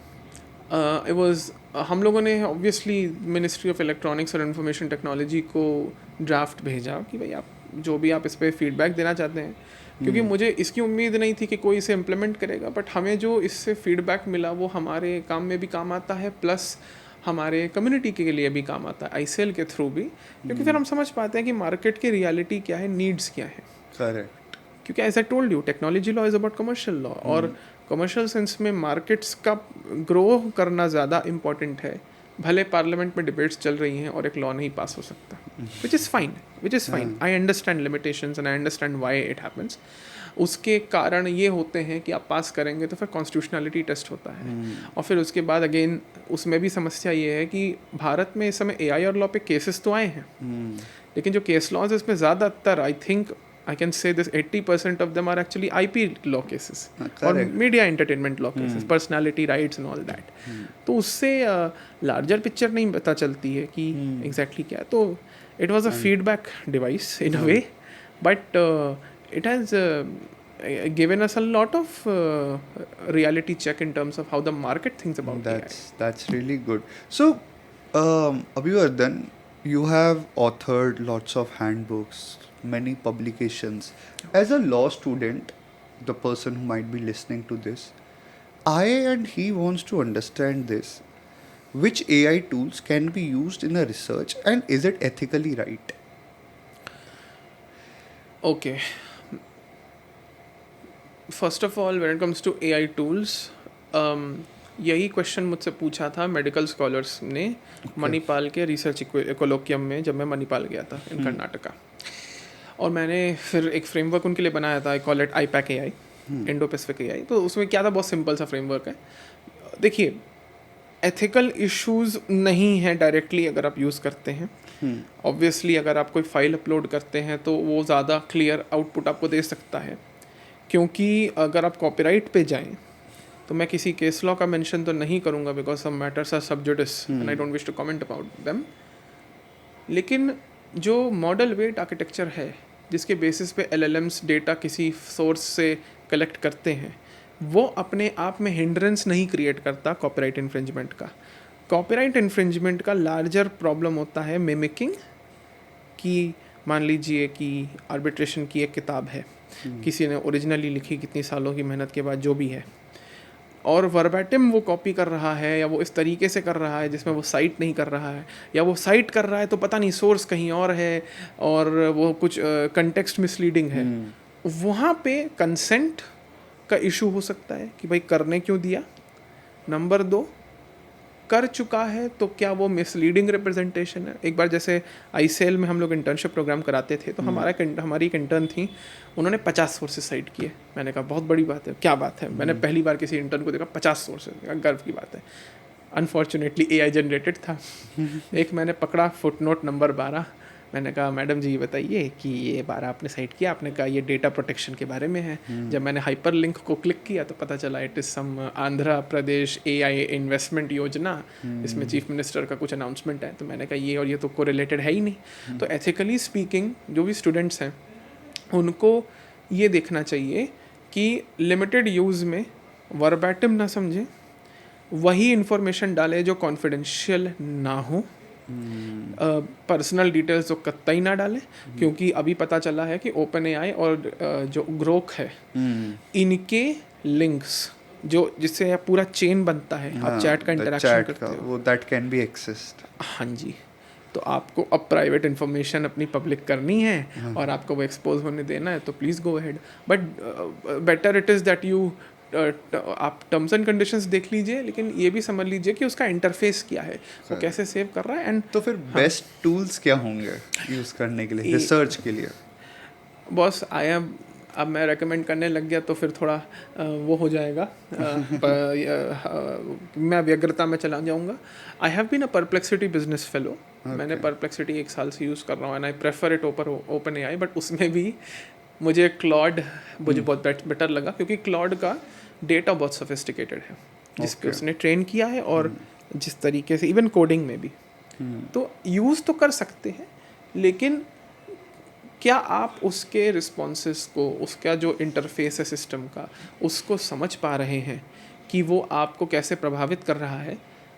It was, हम लोगों ने ऑब्वियसली मिनिस्ट्री ऑफ इलेक्ट्रॉनिक्स और इंफॉर्मेशन टेक्नोलॉजी को ड्राफ्ट भेजा कि भाई आप जो भी आप इस पर फीडबैक देना चाहते हैं, क्योंकि मुझे इसकी उम्मीद नहीं थी कि कोई इसे इम्प्लीमेंट करेगा, बट हमें जो इससे फीडबैक मिला वो हमारे काम में भी काम आता है, प्लस हमारे कम्युनिटी के लिए भी काम आता है, ICEL के थ्रू भी, क्योंकि फिर हम समझ पाते हैं कि मार्केट की रियलिटी क्या है, नीड्स क्या है. करेक्ट. क्योंकि as I told you, technology law is about commercial law, और कमर्शियल सेंस में मार्केट्स का ग्रो करना ज़्यादा इम्पॉर्टेंट है. भले पार्लियामेंट में डिबेट्स चल रही हैं और एक लॉ नहीं पास हो सकता, which is fine. I understand limitations and I understand why it happens. उसके कारण ये होते हैं कि आप पास करेंगे तो फिर कॉन्स्टिट्यूशनलिटी टेस्ट होता है, और फिर उसके बाद अगेन उसमें भी समस्या ये है कि भारत में इस समय AI और लॉ पे केसेस तो आए हैं, लेकिन जो केस लॉज इसमें ज़्यादातर, I think I can say this 80% of them are actually IP law cases और media entertainment law cases, personality rights and all that. तो उससे लार्जर पिक्चर नहीं पता चलती है कि एग्जैक्टली क्या है. तो it was a feedback device in a way, but it has given us a lot of reality check in terms of how the market thinks about AI. That's really good. So, Abhivardhan, you have authored lots of handbooks, many publications. As a law student, the person who might be listening to this, he wants to understand this. Which AI tools can be used in a research, and is it ethically right? Okay. First of all, when it comes to AI tools, यही question मुझसे पूछा था medical scholars ने मणिपाल के research कोलोकियम में, जब मैं मणिपाल गया था इन कर्नाटका. और मैंने फिर एक फ्रेमवर्क उनके लिए बनाया था, I call it IPAC AI, Indo Pacific AI. तो उसमें क्या था, बहुत सिंपल सा फ्रेमवर्क है. देखिए, एथिकल इश्यूज नहीं है डायरेक्टली अगर आप यूज़ करते हैं. ऑब्वियसली अगर आप कोई फाइल अपलोड करते हैं तो वो ज़्यादा क्लियर आउटपुट आपको दे सकता है, क्योंकि अगर आप कॉपीराइट पे जाएं तो मैं किसी केस लॉ का मेंशन तो नहीं करूँगा, because some matters are sub judice and I don't wish to comment about them. लेकिन जो मॉडल वेट आर्किटेक्चर है, जिसके बेसिस पे LLMs डेटा किसी सोर्स से कलेक्ट करते हैं, वो अपने आप में हिंड्रेंस नहीं क्रिएट करता कॉपीराइट इन्फ्रिंजमेंट का. कॉपीराइट इन्फ्रिंजमेंट का लार्जर प्रॉब्लम होता है मिमिकिंग, कि मान लीजिए कि आर्बिट्रेशन की एक किताब है, किसी ने ओरिजिनली लिखी कितनी सालों की मेहनत के बाद जो भी है, और वर्बैटिम वो कॉपी कर रहा है या वो इस तरीके से कर रहा है जिसमें वो साइट नहीं कर रहा है, या वो साइट कर रहा है तो पता नहीं सोर्स कहीं और है और वो कुछ कंटेक्स्ट मिसलीडिंग है, वहाँ पे कंसेंट का इशू हो सकता है कि भाई करने क्यों दिया। नंबर 2, कर चुका है तो क्या वो मिसलीडिंग रिप्रेजेंटेशन है। एक बार जैसे आईसेल में हम लोग इंटर्नशिप प्रोग्राम कराते थे, तो हमारी एक इंटर्न थी, उन्होंने 50 सोर्सेज साइट किए। मैंने कहा बहुत बड़ी बात है, क्या बात है, मैंने पहली बार किसी इंटर्न को देखा 50 सोर्सेज, गर्व की बात है। अनफॉर्चुनेटली AI जनरेटेड था। एक मैंने पकड़ा फुटनोट नंबर 12, मैंने कहा मैडम जी बताइए कि ये 12 आपने साइट किया, आपने कहा ये डेटा प्रोटेक्शन के बारे में है। जब मैंने हाइपर लिंक को क्लिक किया तो पता चला it is some Andhra Pradesh AI investment योजना, इसमें चीफ मिनिस्टर का कुछ अनाउंसमेंट है। तो मैंने कहा ये और ये तो कोरिलेटेड है ही नहीं। तो एथिकली स्पीकिंग जो भी स्टूडेंट्स हैं उनको ये देखना चाहिए कि लिमिटेड यूज़ में वर्बैटिम ना समझें, वही इन्फॉर्मेशन डालें जो कॉन्फिडेंशियल ना हो, पर्सनल डिटेल्स तो कतई ना डालें, क्योंकि अभी पता चला है कि ओपन AI और जो ग्रोक है इनके लिंक्स जो जिससे पूरा चेन बनता है, आप चैट का इंटरेक्शन करते हो, वो दैट कैन बी एक्सेस्ड। हाँ जी, तो आपको अब प्राइवेट इन्फॉर्मेशन अपनी पब्लिक करनी है और आपको वो एक्सपोज होने देना है तो please go ahead, but better it is that you आप टर्म्स एंड कंडीशंस देख लीजिए, लेकिन ये भी समझ लीजिए कि उसका इंटरफेस क्या है, वो कैसे सेव कर रहा है। एंड तो फिर बेस्ट टूल्स क्या होंगे यूज़ करने के लिए, रिसर्च के लिए? बॉस अब मैं रेकमेंड करने लग गया तो फिर थोड़ा वो हो जाएगा, मैं व्यग्रता में चला जाऊंगा। I have been a Perplexity business fellow, मैंने परप्लेक्सिटी 1 साल से यूज़ कर रहा हूँ and I prefer it over open AI, but उसमें भी मुझे क्लॉड बहुत बेटर लगा, क्योंकि क्लॉड का डेटा बहुत सोफिस्टिकेटेड है जिसके उसने ट्रेन किया है, और जिस तरीके से इवन कोडिंग में भी, तो यूज़ तो कर सकते हैं, लेकिन क्या आप उसके रिस्पॉन्सेस को, उसका जो इंटरफेस है सिस्टम का, उसको समझ पा रहे हैं कि वो आपको कैसे प्रभावित कर रहा है।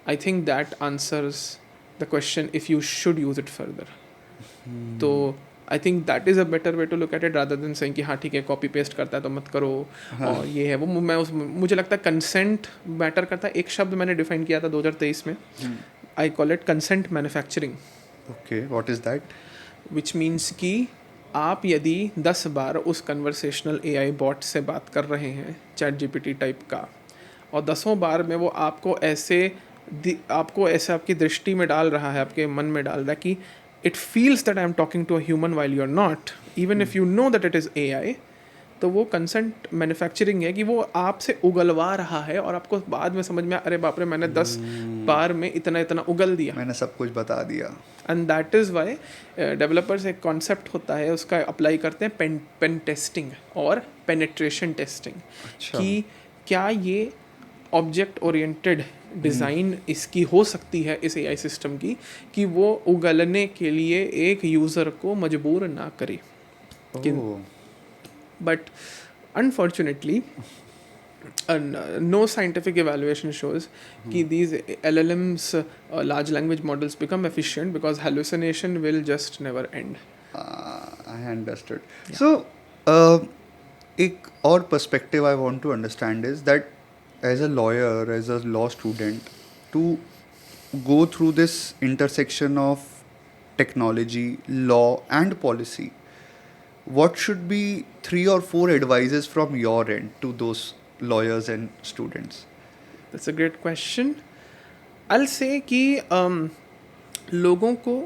I think that answers the question if you should use it further. तो I think that is a better way to look at it rather than saying कि हाँ ठीक है कॉपी पेस्ट करता है तो मत करो, और ये है वो। मुझे लगता है कंसेंट मैटर करता है। एक शब्द मैंने डिफाइन किया था 2023 में, I call it consent manufacturing. Okay, what is that? Which means कि आप यदि 10 बार उस कन्वर्सेशनल AI बॉट से बात कर रहे हैं, चैट GPT टाइप का, और 10वें बार में वो आपको ऐसे आपकी दृष्टि में डाल रहा है, आपके मन में डाल रहा है कि it feels that I am talking to a human while you are not, even if you know that it is AI, तो वो कंसेंट मैन्युफैक्चरिंग है कि वो आपसे उगलवा रहा है और आपको बाद में समझ में अरे बाप रे मैंने 10 बार में इतना इतना उगल दिया, मैंने सब कुछ बता दिया। And that is why developers एक कॉन्सेप्ट होता है उसका अप्लाई करते हैं पेन टेस्टिंग और पेनिट्रेशन टेस्टिंग। अच्छा। कि क्या ये ऑब्जेक्ट ओरिएंटेड डिज़ाइन इसकी हो सकती है इस AI सिस्टम की कि वो उगलने के लिए एक यूज़र को मजबूर ना करे। But unfortunately no scientific evaluation shows कि these LLMs large language models become efficient because hallucination will just never end. I understood. So एक और perspective I want to understand is that as a lawyer, as a law student, to go through this intersection of technology, law and policy, what should be 3 or 4 advices from your end to those lawyers and students? That's a great question. I'll say कि लोगों को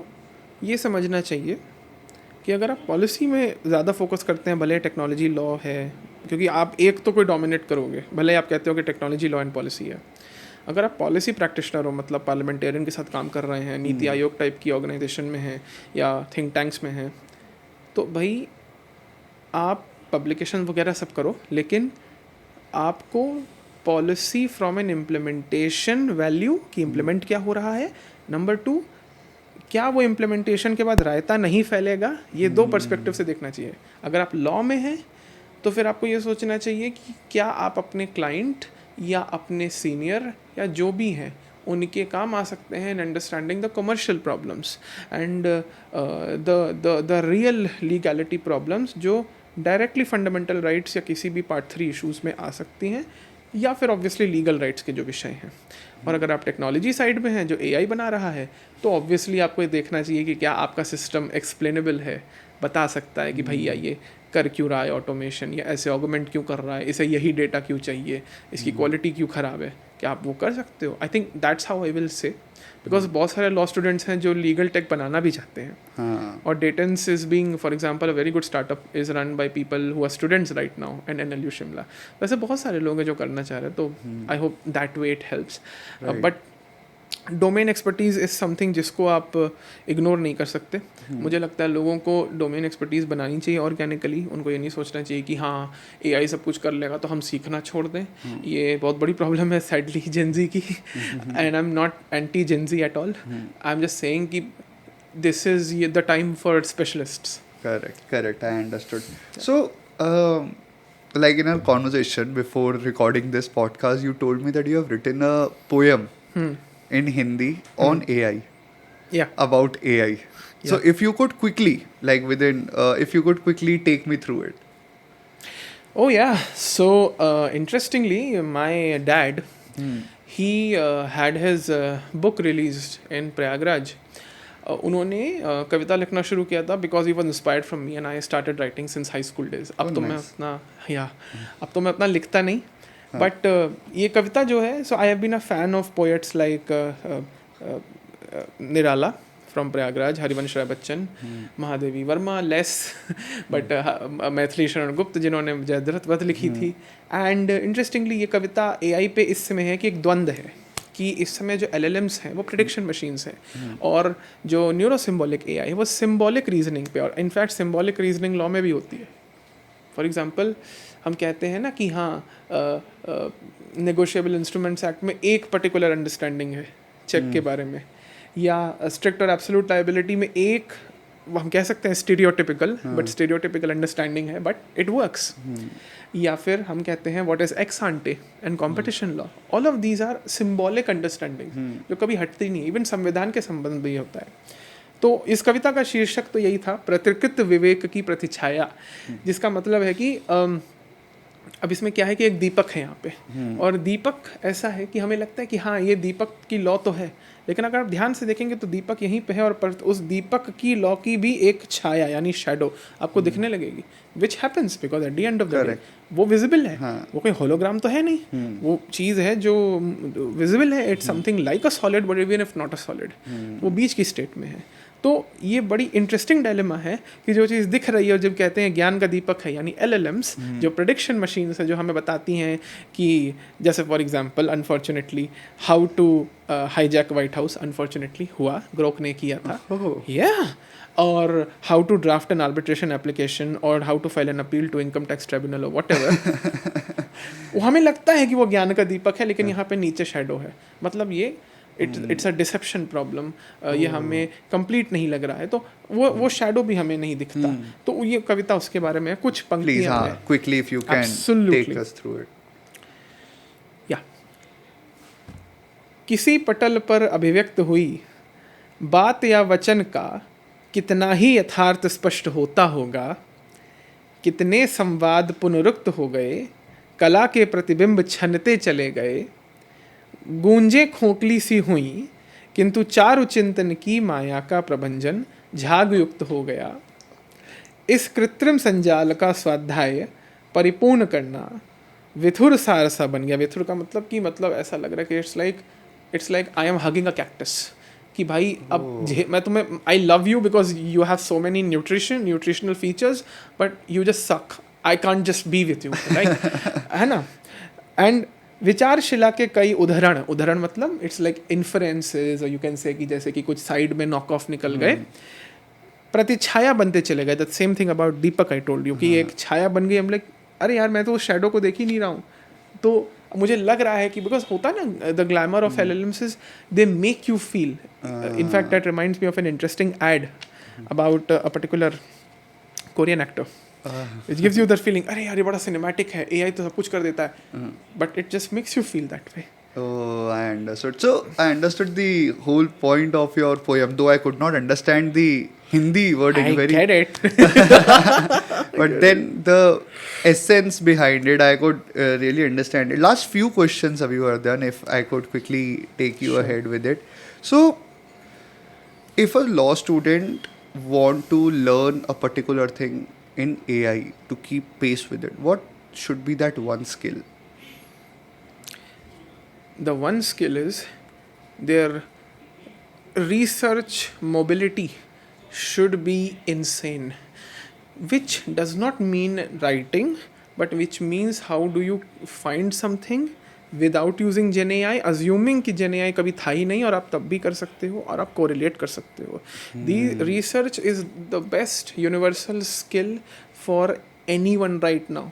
ये समझना चाहिए कि अगर आप policy में ज़्यादा फोकस करते हैं, भले टेक्नोलॉजी लॉ है, क्योंकि आप एक तो कोई डोमिनेट करोगे, भले आप कहते हो कि टेक्नोलॉजी लॉ एंड पॉलिसी है। अगर आप पॉलिसी प्रैक्टिशनर हो, मतलब पार्लियामेंटेरियन के साथ काम कर रहे हैं, नीति आयोग टाइप की ऑर्गेनाइजेशन में हैं या थिंक टैंक्स में हैं, तो भाई आप पब्लिकेशन वगैरह सब करो, लेकिन आपको policy from an implementation value कि इम्प्लीमेंट क्या हो रहा है, नंबर 2 क्या वो इम्प्लीमेंटेशन के बाद रायता नहीं फैलेगा, ये 2 पर्सपेक्टिव से देखना चाहिए। अगर आप लॉ में हैं तो फिर आपको ये सोचना चाहिए कि क्या आप अपने क्लाइंट या अपने सीनियर या जो भी हैं उनके काम आ सकते हैं in understanding the commercial problems and the real legality problems जो डायरेक्टली फंडामेंटल राइट्स या किसी भी पार्ट 3 इशूज़ में आ सकती हैं, या फिर ऑब्वियसली लीगल राइट्स के जो विषय हैं। और अगर आप टेक्नोलॉजी साइड में हैं जो एआई बना रहा है, तो ऑब्वियसली आपको ये देखना चाहिए कि क्या आपका सिस्टम एक्सप्लेनेबल है, बता सकता है कि भैया ये कर क्यों रहा है ऑटोमेशन, या ऐसे ऑगमेंट क्यों कर रहा है, इसे यही डेटा क्यों चाहिए, इसकी क्वालिटी क्यों ख़राब है, क्या आप वो कर सकते हो? I think that's how I will say, because बहुत सारे लॉ स्टूडेंट्स हैं जो लीगल टेक बनाना भी चाहते हैं। हाँ. और डेटेंस is being for example a very good startup is run by people who are students right now and NLU Shimla. वैसे बहुत सारे लोग हैं जो करना चाह रहे हैं, तो I hope that way it helps. But domain expertise is something जिसको आप इग्नोर नहीं कर सकते। मुझे लगता है लोगों को डोमेन एक्सपर्टीज़ बनानी चाहिए ऑर्गेनिकली। उनको ये नहीं सोचना चाहिए कि हाँ AI सब कुछ कर लेगा तो हम सीखना छोड़ दें। ये बहुत बड़ी प्रॉब्लम है सैडली जेंजी की, and I am not anti Gen Z at all. I am just saying कि this is the time for specialists. Correct. I understood. So, like in our conversation before recording this podcast, you told me that you have written a poem in Hindi on AI. Yeah. About AI. So, Yeah. if you could quickly, like if you could quickly take me through it. Oh yeah. So interestingly, my dad, he had his book released in Prayagraj. उन्होंने कविता लिखना शुरू किया था because he was inspired from me and I started writing since high school days. अब तो मैं उतना लिखता नहीं, बट ये कविता जो है, so I have been a fan of poets like Nirala from Prayagraj, Harivansh Rai Bachchan, Mahadevi Verma less, but Maithili Sharan Gupt जिन्होंने जयद्रथ वध लिखी थी। एंड इंटरेस्टिंगली ये कविता AI पे इस समय है कि एक द्वंद्व है कि इस समय जो LLMs हैं वो प्रेडिक्शन मशीन्स हैं, और जो न्यूरो सिम्बॉलिक AI है वो सिम्बॉलिक रीजनिंग पे, और इनफैक्ट सिम्बॉलिक रीजनिंग लॉ में भी होती है। फॉर एग्जांपल हम कहते हैं ना कि हाँ नेगोशिएबल इंस्ट्रूमेंट्स एक्ट में एक पर्टिकुलर अंडरस्टैंडिंग है चेक के बारे में, या स्ट्रिक्ट और एब्सोल्यूट लायबिलिटी में एक, हम कह सकते हैं स्टीरियोटिपिकल, बट स्टीरियोटिपिकल अंडरस्टैंडिंग है बट इट वर्क्स। या फिर हम कहते हैं what is ex ante and competition law, all of these are symbolic understanding जो कभी हटती नहीं, इवन संविधान के संबंध में ही होता है। तो इस कविता का शीर्षक तो यही था, प्रतिकृत विवेक की प्रतिछाया, जिसका मतलब है कि अब इसमें क्या है कि एक दीपक है यहाँ पे, और दीपक ऐसा है कि हमें लगता है कि हाँ ये दीपक की लॉ तो है, लेकिन अगर आप ध्यान से देखेंगे तो दीपक यहीं पे है, और उस दीपक की लॉ की भी एक छाया यानी शैडो आपको दिखने लगेगी, which happens because at the end of the day वो विजिबल है। वो कोई होलोग्राम तो है नहीं, वो चीज़ है जो विजिबल है, it's something like a solid but even if not a solid, वो बीच की स्टेट में है। तो ये बड़ी इंटरेस्टिंग डायलेमा है कि जो चीज़ दिख रही है, जब कहते हैं ज्ञान का दीपक है यानी LLMs, जो प्रेडिक्शन मशीन्स है जो हमें बताती हैं कि जैसे for example unfortunately how to hijack White House, unfortunately हुआ, ग्रोक ने किया था, और how to draft an arbitration application, और how to file an appeal to income tax tribunal और व्हाटएवर। वो हमें लगता है कि वो ज्ञान का दीपक है, लेकिन यहाँ पे नीचे शैडो है, मतलब ये इट्स अ डिसेप्शन प्रॉब्लम, ये हमें कंप्लीट नहीं लग रहा है, तो वो शैडो भी हमें नहीं दिखता। तो ये कविता उसके बारे में कुछ पंक्तियां हैं, quickly if you can take us through it. या किसी पटल पर अभिव्यक्त हुई बात या वचन का कितना ही यथार्थ स्पष्ट होता होगा, कितने संवाद पुनरुक्त हो गए, कला के प्रतिबिंब छनते चले गए, गूंजे खोखली सी हुई किंतु चारु चिंतन की माया का प्रभंजन झाग युक्त हो गया। इस कृत्रिम संजाल का स्वाध्याय परिपूर्ण करना विथुर सारसा बन गया। विथुर का मतलब कि मतलब ऐसा लग रहा है कि it's like I am hugging a cactus, कि भाई अब मैं तुम्हें, I love you because you have so many nutritional features but you just suck, I can't just be with you, right, है ना। एंड विचारशिला के कई उदाहरण मतलब इट्स लाइक इन्फ्रेंसेस, और यू कैन से कि जैसे कि कुछ साइड में नॉक ऑफ निकल गए, प्रतिछाया बनते चले गए। That same thing about Deepak I told you, कि एक छाया बन गई, हम लाइक अरे यार मैं तो उस शैडो को देख ही नहीं रहा हूँ। तो मुझे लग रहा है कि बिकॉज होता है ना, the glamour of LLMs is they make you feel, in fact that reminds me of an interesting ad about a particular Korean actor, it gives you that feeling, अरे यार ये बड़ा सिनेमैटिक है, AI तो सब कुछ कर देता है, but it just makes you feel that way, Oh, I understood. So I understood the whole point of your poem, though I could not understand the Hindi wording I very. get it. But then the essence behind it, I could really understand it. Last few questions, Abhivardhan, if I could quickly take you Sure. ahead with it. So, if a law student want to learn a particular thing in AI to keep pace with it, what should be that one skill? The one skill is their research mobility should be insane, which does not mean writing, but which means how do you find something without using Gen AI, assuming कि Gen AI कभी था ही नहीं और आप तब भी कर सकते हो और आप correlate कर सकते हो. The research is the best universal skill for anyone right now.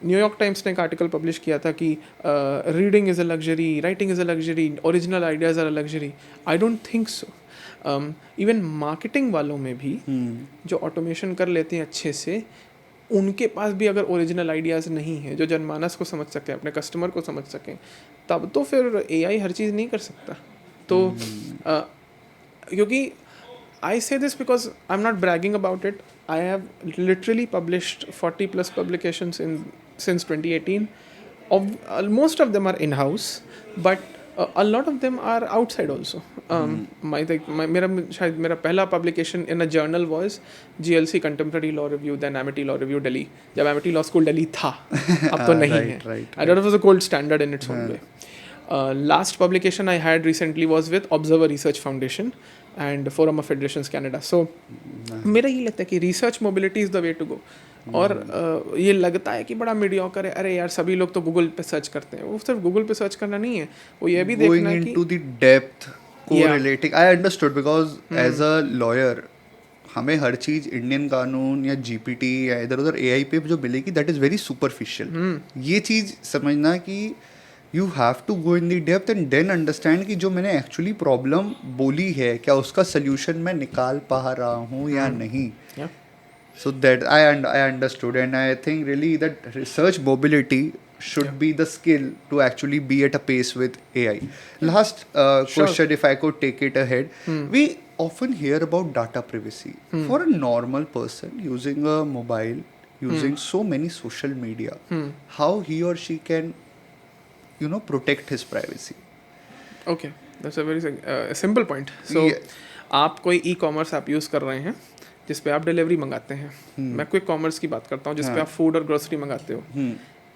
New York Times ने एक आर्टिकल पब्लिश किया था कि reading is a luxury, writing is a luxury, original ideas are a luxury. I don't think so. Even marketing वालों में भी जो automation कर लेते हैं अच्छे से, उनके पास भी अगर ओरिजिनल आइडियाज़ नहीं है जो जनमानस को समझ सकें, अपने कस्टमर को समझ सकें, तब तो फिर एआई हर चीज़ नहीं कर सकता. तो क्योंकि I say this because I'm not bragging about it. I have literally published 40 plus publications since 2018. Most of them are in-house, but a lot of them are outside also. मेरा पहला publication in a journal was GLC Contemporary Law Review, then Amity Law Review Delhi. जब Amity Law School Delhi था, अब तो नहीं है. I thought it was a gold standard in its own way. Last publication I had recently was with Observer Research Foundation and Forum of Federations Canada. So मेरा ये लगता है कि research mobility is the way to go. और ये लगता है कि बड़ा मीडियोकर है, अरे यार सभी लोग तो गूगल पे सर्च करते हैं. वो सिर्फ गूगल पे सर्च करना नहीं है, वो ये भी देखना है कि into the depth, correlating. I understood because as a lawyer, हमें हर चीज इंडियन कानून या जीपीटी या इधर उधर एआई पे जो मिलेगी, दैट इज वेरी सुपरफिशियल. ये चीज समझना कि you have to go in the depth and then understand कि जो मैंने एक्चुअली प्रॉब्लम बोली है, क्या उसका सोल्यूशन मैं निकाल पा रहा हूँ या नहीं. So that I understood, and I think really that research mobility should be the skill to actually be at a pace with AI. Last question, if I could take it ahead. We often hear about data privacy. For a normal person using a mobile, using so many social media, how he or she can, protect his privacy? Okay, that's a very simple point. So, आप कोई e-commerce app use कर रहे हैं जिस पे आप delivery मंगाते हैं. मैं क्विक कॉमर्स की बात करता हूँ जिस पे आप फूड और ग्रोसरी मंगाते हो.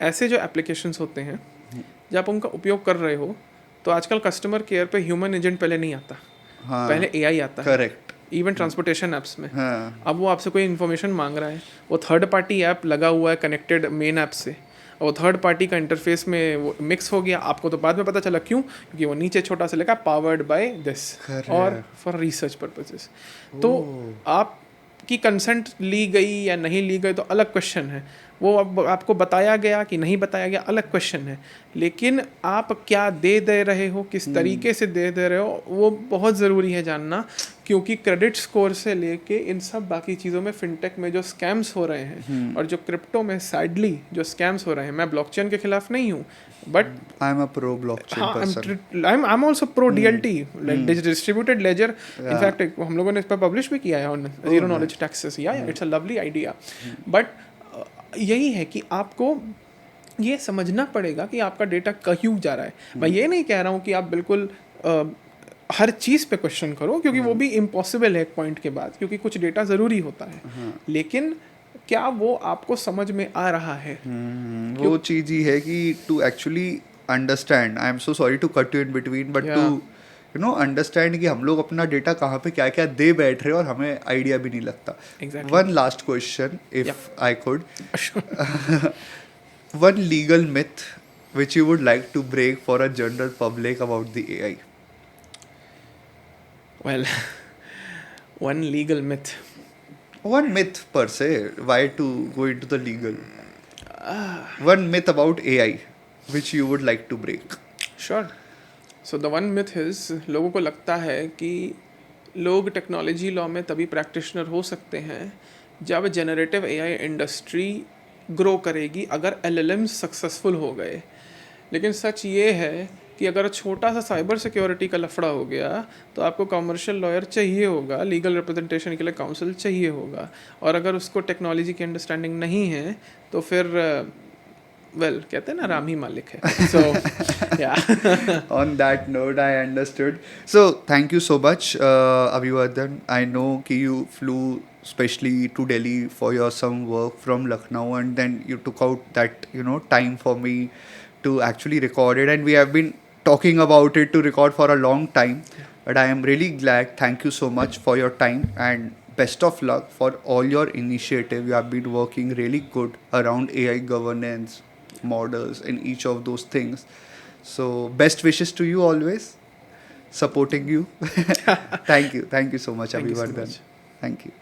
ऐसे जो एप्लीकेशंस होते हैं, जब आप उनका उपयोग कर रहे हो, तो आजकल कस्टमर केयर पे ह्यूमन एजेंट पहले नहीं आता. पहले एआई आता है. करेक्ट. इवन ट्रांसपोर्टेशन ऐप्स में. अब वो आपसे कोई इन्फॉर्मेशन मांग रहा है, वो थर्ड पार्टी ऐप लगा हुआ है कनेक्टेड मेन ऐप से, और थर्ड पार्टी का इंटरफेस में वो मिक्स हो गया. आपको तो बाद में पता चला, क्यों? क्योंकि वो नीचे छोटा सा लिखा पावर्ड बाय दिस और फॉर रिसर्च पर्पसेस. तो आप की कंसेंट ली गई या नहीं ली गई तो अलग क्वेश्चन है. वो आपको बताया गया कि नहीं बताया गया अलग क्वेश्चन है. लेकिन आप क्या दे रहे हो, किस तरीके से दे रहे हो, वो बहुत ज़रूरी है जानना. क्योंकि क्रेडिट स्कोर से लेके इन सब बाकी चीज़ों में, फिनटेक में जो स्कैम्स हो रहे हैं और जो क्रिप्टो में सैडली जो स्कैम्स हो रहे हैं, मैं ब्लॉकचेन के खिलाफ नहीं हूँ, but I am a pro blockchain person. I am also pro DLT, like distributed laser. In fact हम लोगों ने इस पर पब्लिश भी किया है ऑन जीरो नॉलेज टैक्सेस. या it's a lovely idea. But यही है कि आपको ये समझना पड़ेगा कि आपका डेटा क्यों जा रहा है. मैं ये नहीं कह रहा हूँ कि आप बिल्कुल हर चीज़ पे क्वेश्चन करो, क्योंकि वो भी इम्पॉसिबल है एक पॉइंट के बाद, क्योंकि कुछ डेटा ज़रूरी होता है. लेकिन क्या वो आपको समझ में आ रहा है? वो चीज़ ही है कि to actually understand, I am so sorry to cut you in between, but to understand कि हम लोग अपना डेटा कहाँ पे क्या क्या दे बैठ रहे हैं और हमें आइडिया भी नहीं लगता. One last question, if I could. One legal myth which you would like to break for a general public about the AI? Well, one legal myth. One myth per se. Why to go into the legal? One myth about AI which you would like to break. Sure. So the one myth is, लोगों को लगता है कि लोग technology law में तभी practitioner हो सकते हैं जब जनरेटिव AI इंडस्ट्री ग्रो करेगी, अगर LLMs सक्सेसफुल हो गए. लेकिन सच ये है कि अगर छोटा सा साइबर सिक्योरिटी का लफड़ा हो गया तो आपको कमर्शियल लॉयर चाहिए होगा, लीगल रिप्रेजेंटेशन के लिए काउंसिल चाहिए होगा, और अगर उसको टेक्नोलॉजी की अंडरस्टैंडिंग नहीं है तो फिर कहते हैं ना, राम ही मालिक है. So yeah. On that note, I understood. So thank you so much, Abhivardhan. I know कि you flew specially to Delhi for your some work from Lucknow, and then you took out that time for me to actually record it, and we have been talking about it to record for a long time. But I am really glad. Thank you so much for your time, and best of luck for all your initiative. You have been working really good around AI governance models and each of those things. So best wishes to you always, supporting you. Thank you so much, Thank you so Abhivardhan. much. Thank you.